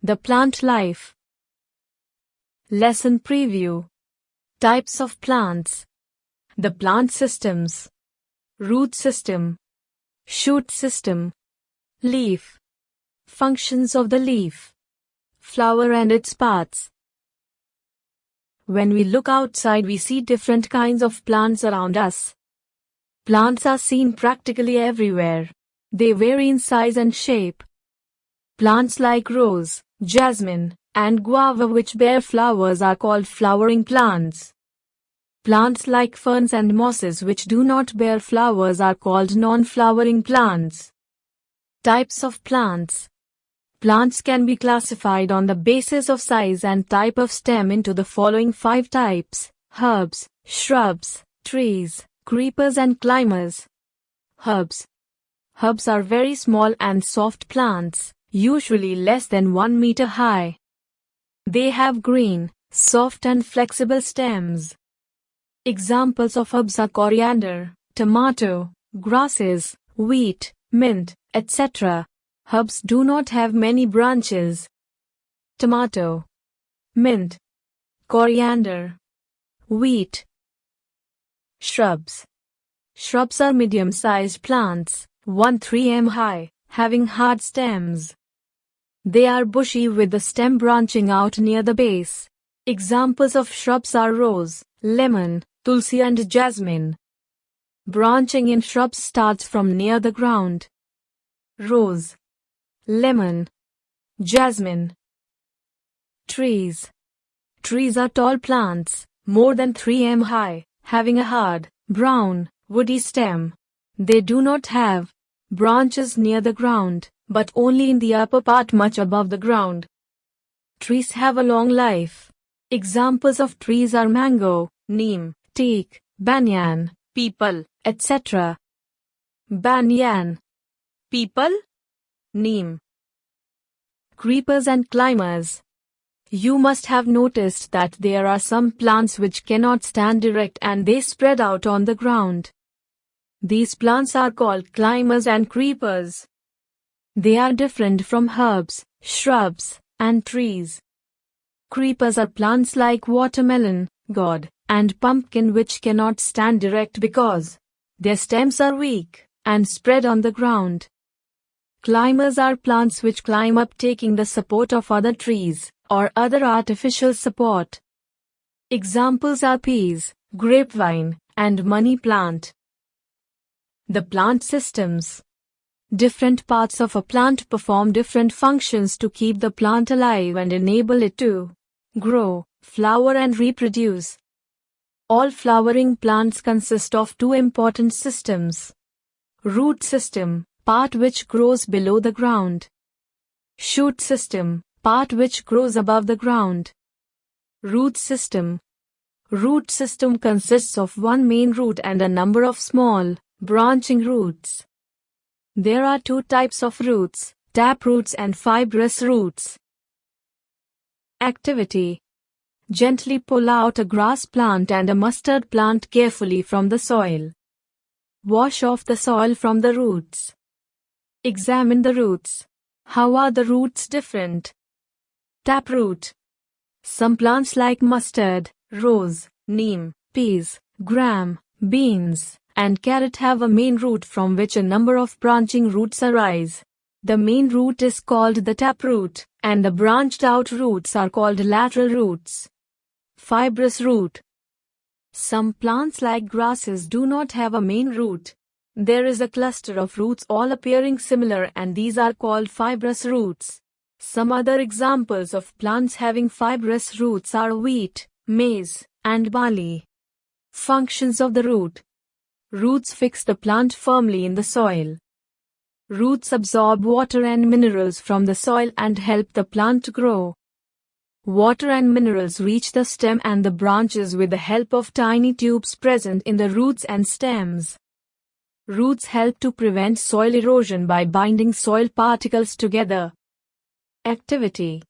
The plant life. Lesson preview. Types of plants. The plant systems. Root system. Shoot system. Leaf. Functions of the leaf. Flower and its parts. When we look outside, we see different kinds of plants around us. Plants are seen practically everywhere. They vary in size and shape. Plants like rose, jasmine, and guava which bear flowers are called flowering plants. Plants like ferns and mosses which do not bear flowers are called non-flowering plants. Types of plants. Plants can be classified on the basis of size and type of stem into the following 5 types: herbs, shrubs, trees, creepers and climbers. Herbs. Herbs are very small and soft plants, usually less than 1 meter high. They have green, soft and flexible stems. Examples of herbs are coriander, tomato, grasses, wheat, mint, etc. Herbs do not have many branches. Tomato, mint, coriander, wheat. Shrubs. Shrubs are medium-sized plants, 1-3 m high, having hard stems. They are bushy with the stem branching out near the base. Examples of shrubs are rose, lemon, tulsi and jasmine. Branching in shrubs starts from near the ground. Rose, lemon, jasmine. Trees. Trees are tall plants, more than 3 m high, having a hard, brown, woody stem. They do not have branches near the ground, but only in the upper part much above the ground. Trees have a long life. Examples of trees are mango, neem, teak, banyan, peepal, etc. Banyan, peepal, neem. Creepers and climbers. You must have noticed that there are some plants which cannot stand erect and they spread out on the ground. These plants are called climbers and creepers. They are different from herbs, shrubs, and trees. Creepers are plants like watermelon, gourd, and pumpkin which cannot stand erect because their stems are weak and spread on the ground. Climbers are plants which climb up taking the support of other trees or other artificial support. Examples are peas, grapevine, and money plant. The plant systems. Different parts of a plant perform different functions to keep the plant alive and enable it to grow, flower and reproduce. All flowering plants consist of 2 important systems. Root system, part which grows below the ground. Shoot system, part which grows above the ground. Root system. Root system consists of one main root and a number of small, branching roots. There are 2 types of roots, tap roots and fibrous roots. Activity. Gently pull out a grass plant and a mustard plant carefully from the soil. Wash off the soil from the roots. Examine the roots. How are the roots different? Taproot. Some plants like mustard, rose, neem, peas, gram, beans, and carrot have a main root from which a number of branching roots arise. The main root is called the taproot, and the branched out roots are called lateral roots. Fibrous root. Some plants like grasses do not have a main root. There is a cluster of roots all appearing similar and these are called fibrous roots. Some other examples of plants having fibrous roots are wheat, maize, and barley. Functions of the root. Roots fix the plant firmly in the soil. Roots absorb water and minerals from the soil and help the plant grow. Water and minerals reach the stem and the branches with the help of tiny tubes present in the roots and stems. Roots help to prevent soil erosion by binding soil particles together. Activity.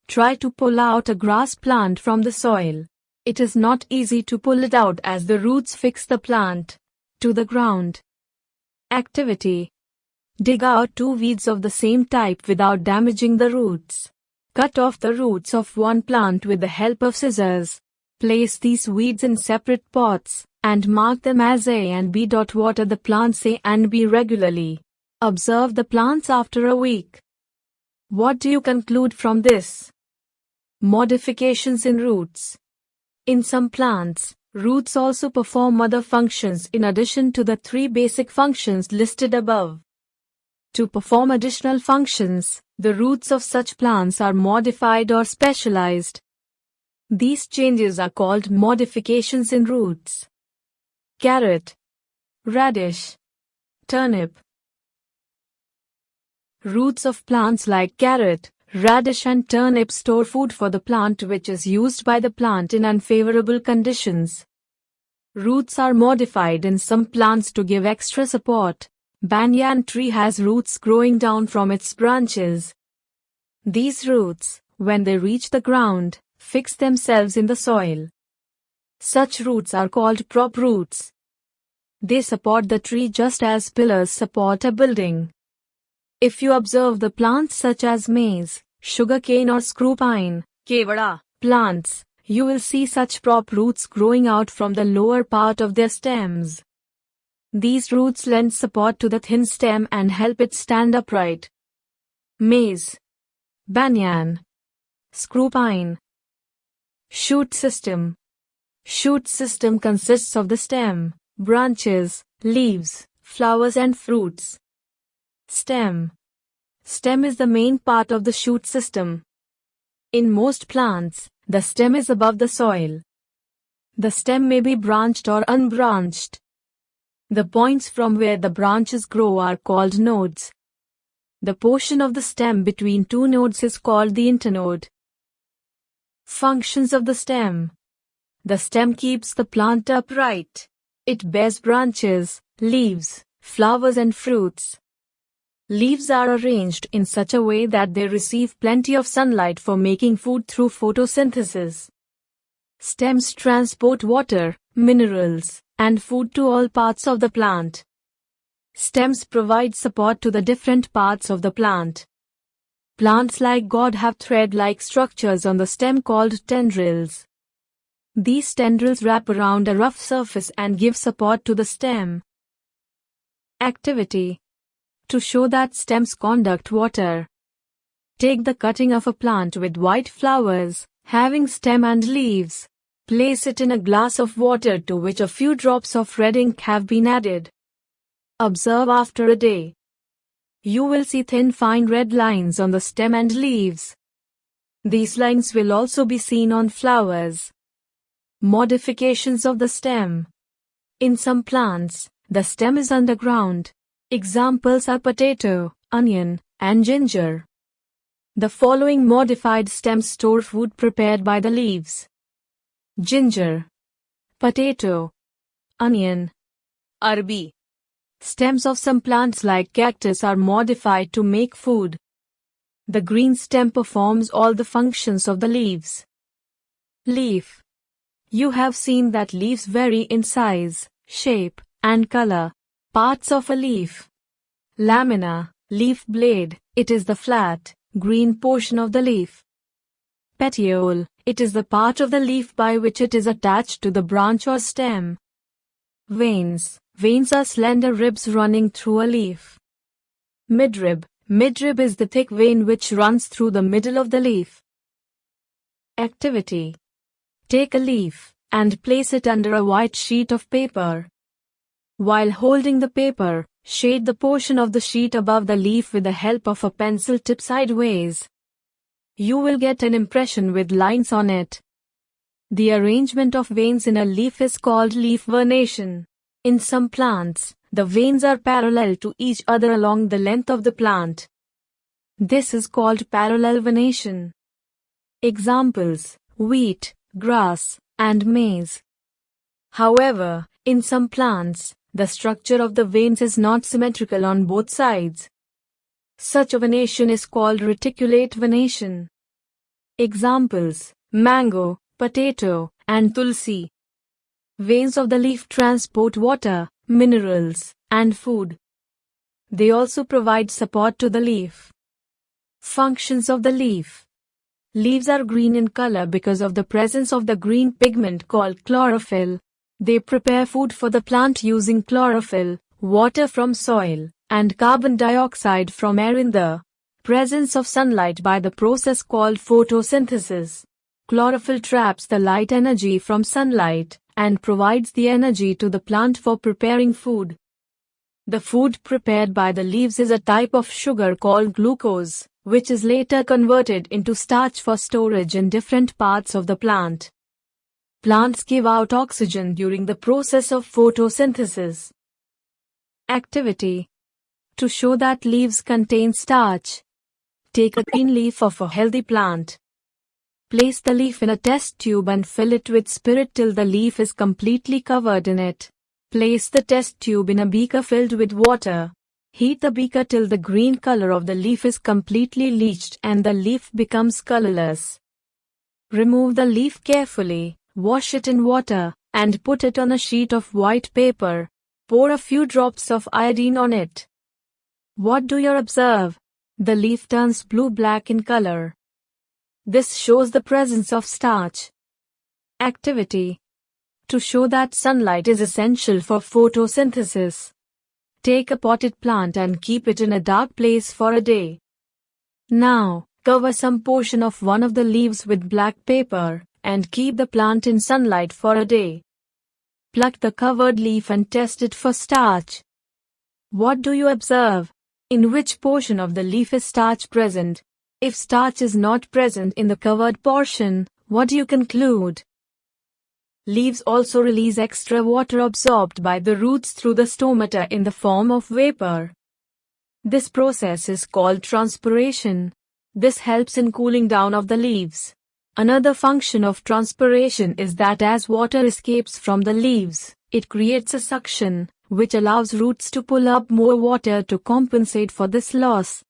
Try to pull out a grass plant from the soil. It is not easy to pull it out as the roots fix the plant to the ground. Activity. Dig out 2 weeds of the same type without damaging the roots. Cut off the roots of one plant with the help of scissors. Place these weeds in separate pots, and mark them as A and B. Water the plants A and B regularly. Observe the plants after a week. What do you conclude from this? Modifications in roots. In some plants, roots also perform other functions in addition to the 3 basic functions listed above. To perform additional functions, the roots of such plants are modified or specialized. These changes are called modifications in roots. Carrot, radish, turnip. Roots of plants like carrot, radish and turnip store food for the plant which is used by the plant in unfavorable conditions. Roots are modified in some plants to give extra support. Banyan tree has roots growing down from its branches. These roots, when they reach the ground, fix themselves in the soil. Such roots are called prop roots. They support the tree just as pillars support a building. If you observe the plants such as maize, sugarcane or screw pine, kevada plants, you will see such prop roots growing out from the lower part of their stems. These roots lend support to the thin stem and help it stand upright. Maize, banyan, screw pine. Shoot system. Shoot system consists of the stem, branches, leaves, flowers and fruits. Stem. Stem is the main part of the shoot system. In most plants, the stem is above the soil. The stem may be branched or unbranched. The points from where the branches grow are called nodes. The portion of the stem between 2 nodes is called the internode. Functions of the stem. The stem keeps the plant upright. It bears branches, leaves, flowers and fruits. Leaves are arranged in such a way that they receive plenty of sunlight for making food through photosynthesis. Stems transport water, minerals, and food to all parts of the plant. Stems provide support to the different parts of the plant. Plants like gourd have thread-like structures on the stem called tendrils. These tendrils wrap around a rough surface and give support to the stem. Activity. To show that stems conduct water. Take the cutting of a plant with white flowers, having stem and leaves. Place it in a glass of water to which a few drops of red ink have been added. Observe after a day. You will see thin fine red lines on the stem and leaves. These lines will also be seen on flowers. Modifications of the stem. In some plants, the stem is underground. Examples are potato, onion, and ginger. The following modified stems store food prepared by the leaves. Ginger, potato, onion, arbi. Stems of some plants like cactus are modified to make food. The green stem performs all the functions of the leaves. Leaf. You have seen that leaves vary in size, shape, and color. Parts of a leaf. Lamina, leaf blade, it is the flat, green portion of the leaf. Petiole, it is the part of the leaf by which it is attached to the branch or stem. Veins, veins are slender ribs running through a leaf. Midrib, midrib is the thick vein which runs through the middle of the leaf. Activity. Take a leaf and place it under a white sheet of paper. While holding the paper, shade the portion of the sheet above the leaf with the help of a pencil tip sideways. You will get an impression with lines on it. The arrangement of veins in a leaf is called leaf vernation. In some plants, the veins are parallel to each other along the length of the plant. This is called parallel vernation. Examples: wheat, grass, and maize. However, in some plants, the structure of the veins is not symmetrical on both sides. Such a vernation is called reticulate vernation. Examples: mango, potato, and tulsi. Veins of the leaf transport water, minerals, and food. They also provide support to the leaf. Functions of the leaf. Leaves are green in color because of the presence of the green pigment called chlorophyll. They prepare food for the plant using chlorophyll, water from soil, and carbon dioxide from air in the presence of sunlight by the process called photosynthesis. Chlorophyll traps the light energy from sunlight and provides the energy to the plant for preparing food. The food prepared by the leaves is a type of sugar called glucose, which is later converted into starch for storage in different parts of the plant. Plants give out oxygen during the process of photosynthesis. Activity. To show that leaves contain starch. Take a green leaf of a healthy plant. Place the leaf in a test tube and fill it with spirit till the leaf is completely covered in it. Place the test tube in a beaker filled with water. Heat the beaker till the green color of the leaf is completely leached and the leaf becomes colorless. Remove the leaf carefully, wash it in water, and put it on a sheet of white paper. Pour a few drops of iodine on it. What do you observe? The leaf turns blue-black in color. This shows the presence of starch. Activity. To show that sunlight is essential for photosynthesis. Take a potted plant and keep it in a dark place for a day. Now, cover some portion of one of the leaves with black paper, and keep the plant in sunlight for a day. Pluck the covered leaf and test it for starch. What do you observe? In which portion of the leaf is starch present? If starch is not present in the covered portion, what do you conclude? Leaves also release extra water absorbed by the roots through the stomata in the form of vapor. This process is called transpiration. This helps in cooling down of the leaves. Another function of transpiration is that as water escapes from the leaves, it creates a suction, which allows roots to pull up more water to compensate for this loss.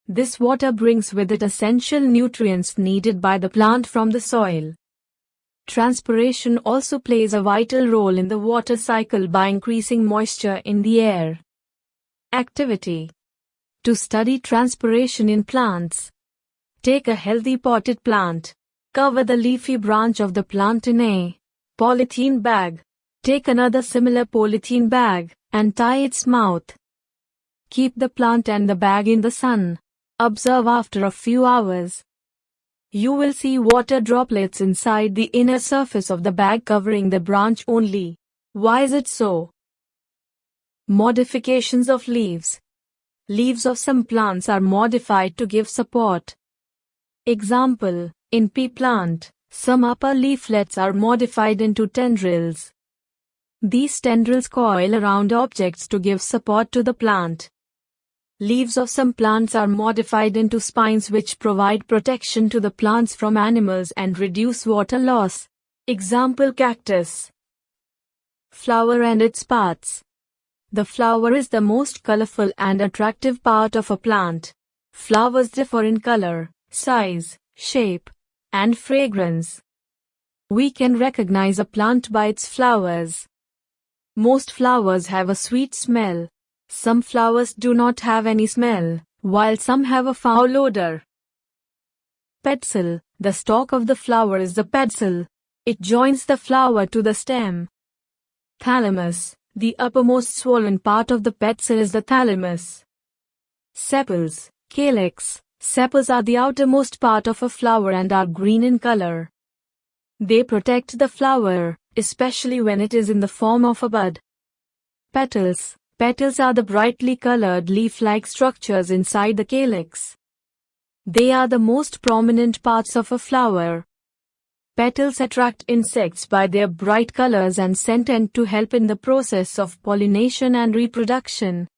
This water brings with it essential nutrients needed by the plant from the soil. Transpiration also plays a vital role in the water cycle by increasing moisture in the air. Activity. To study transpiration in plants. Take a healthy potted plant. Cover the leafy branch of the plant in a polythene bag. Take another similar polythene bag and tie its mouth. Keep the plant and the bag in the sun. Observe after a few hours. You will see water droplets inside the inner surface of the bag covering the branch only. Why is it so? Modifications of leaves. Leaves of some plants are modified to give support. Example, in pea plant, some upper leaflets are modified into tendrils. These tendrils coil around objects to give support to the plant. Leaves of some plants are modified into spines which provide protection to the plants from animals and reduce water loss. Example, cactus. Flower and its parts. The flower is the most colorful and attractive part of a plant. Flowers differ in color, size, shape, and fragrance. We can recognize a plant by its flowers. Most flowers have a sweet smell. Some flowers do not have any smell, while some have a foul odor. Pedicel. The stalk of the flower is the pedicel. It joins the flower to the stem. Thalamus. The uppermost swollen part of the pedicel is the thalamus. Sepals. Calyx. Sepals are the outermost part of a flower and are green in color. They protect the flower, especially when it is in the form of a bud. Petals. Petals are the brightly colored leaf-like structures inside the calyx. They are the most prominent parts of a flower. Petals attract insects by their bright colors and scent and to help in the process of pollination and reproduction.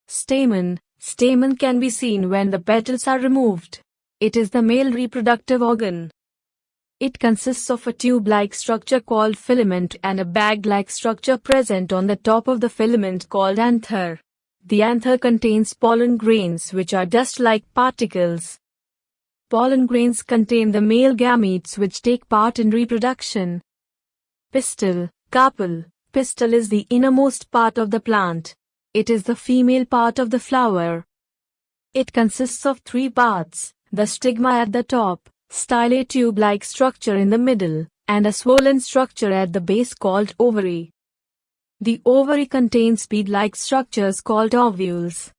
Stamen. Stamen can be seen when the petals are removed. It is the male reproductive organ. It consists of a tube-like structure called filament and a bag-like structure present on the top of the filament called anther. The anther contains pollen grains which are dust-like particles. Pollen grains contain the male gametes which take part in reproduction. Pistil. Carpel. Pistil is the innermost part of the plant. It is the female part of the flower. It consists of three parts. The stigma at the top, style a tube-like structure in the middle, and a swollen structure at the base called ovary. The ovary contains bead-like structures called ovules.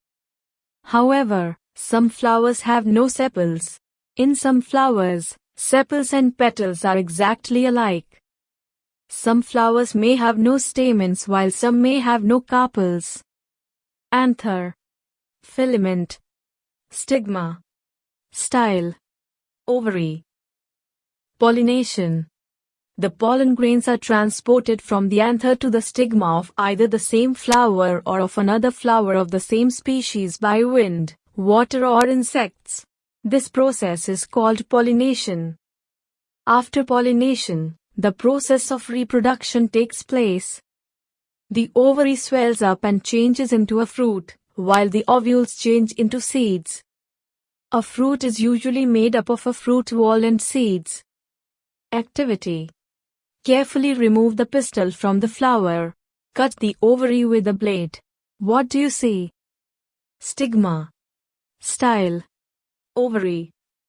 However, some flowers have no sepals. In some flowers, sepals and petals are exactly alike. Some flowers may have no stamens while some may have no carpels. Anther, filament, stigma, style, ovary. Pollination. The pollen grains are transported from the anther to the stigma of either the same flower or of another flower of the same species by wind, water or insects. This process is called pollination. After pollination, the process of reproduction takes place. The ovary swells up and changes into a fruit, while the ovules change into seeds. A fruit is usually made up of a fruit wall and seeds. Activity. Carefully remove the pistil from the flower. Cut the ovary with a blade. What do you see? Stigma, style, ovary.